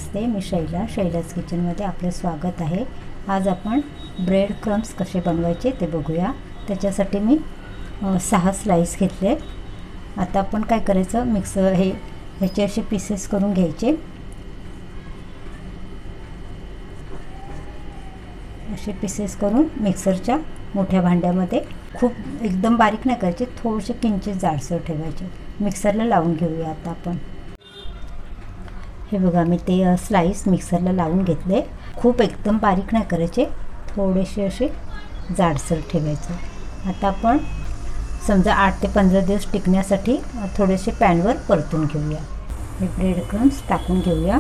नमस्ते, मी शैलाच किचनमध्ये आपलं स्वागत आहे। आज आपण ब्रेड क्रम्स कसे बनवायचे ते बघूया। त्याच्यासाठी मी 6 स्लाइस घेतले। आता आपण काय करायचं, मिक्सर ह्याचे असे पीसेस करून घ्यायचे। असे पीसेस करून मिक्सरच्या मोठ्या भांड्यामध्ये खूप एकदम बारीक नाही करायचे, थोडेसे किंचित जाडसर ठेवायचे। मिक्सरला लावून घेऊया आता आपण। हे बघा, मी ते स्लाइस मिक्सरला लावून घेतले। खूप एकदम बारीक नाही करायचे, थोडेसे असे जाडसर ठेवायचे। आता आपण समजा 8 ते 15 दिवस टिकण्यासाठी थोडेसे पॅनवर परतून घेऊया। हे ब्रेड क्रम्स टाकून घेऊया।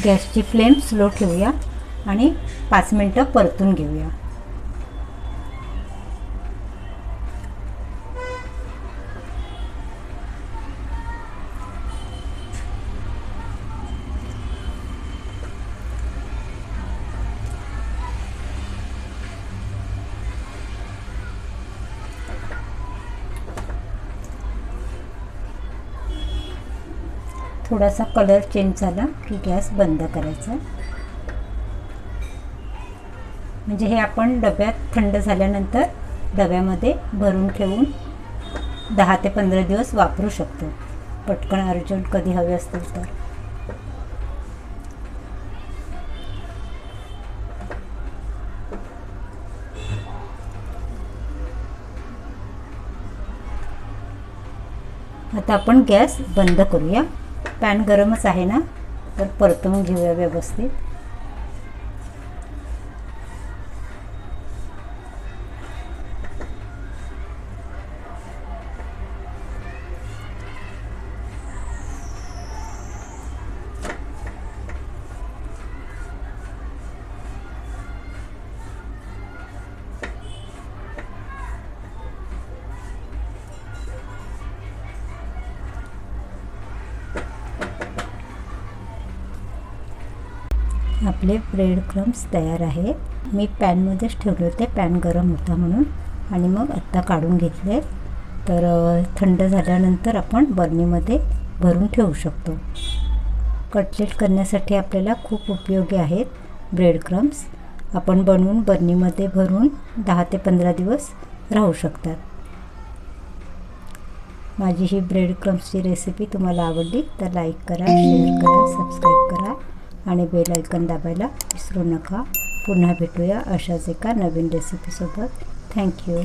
गॅसची फ्लेम स्लो ठेवूया आणि 5 मिनिटं परतून घेऊया। थोडासा कलर चेंज झाला की गॅस बंद करायचा। म्हणजे हे आपण डब्यात थंड झाल्यानंतर डब्यामध्ये भरून ठेवून 10 ते 15 दिवस वापरू शकतो, पटकन अर्जंट कधी हवे असतील तर। आता आपण गॅस बंद करूया। पॅन गरमच आहे ना, तर परतवून घेऊया व्यवस्थित। आपले ब्रेड क्रम्स तयार आहेत। मी पॅनमध्येच ठेवले होते, पॅन गरम होता म्हणून, आणि मग आत्ता काढून घेतले। तर थंड झाल्यानंतर आपण बर्नीमध्ये भरून ठेवू शकतो। कटलेट करण्यासाठी आपल्याला खूप उपयोगी आहेत ब्रेड क्रम्स। आपण बनवून बर्नीमध्ये भरून 10 ते 15 दिवस राहू शकतात। माझी ही ब्रेड क्रम्सची रेसिपी तुम्हाला आवडली तर लाईक करा, शेअर करा, सबस्क्राईब करा आणि बेल आयकॉन दाबायला विसरू नका। पुन्हा भेटूया अशाच एका नवीन रेसिपीसोबत। थँक्यू।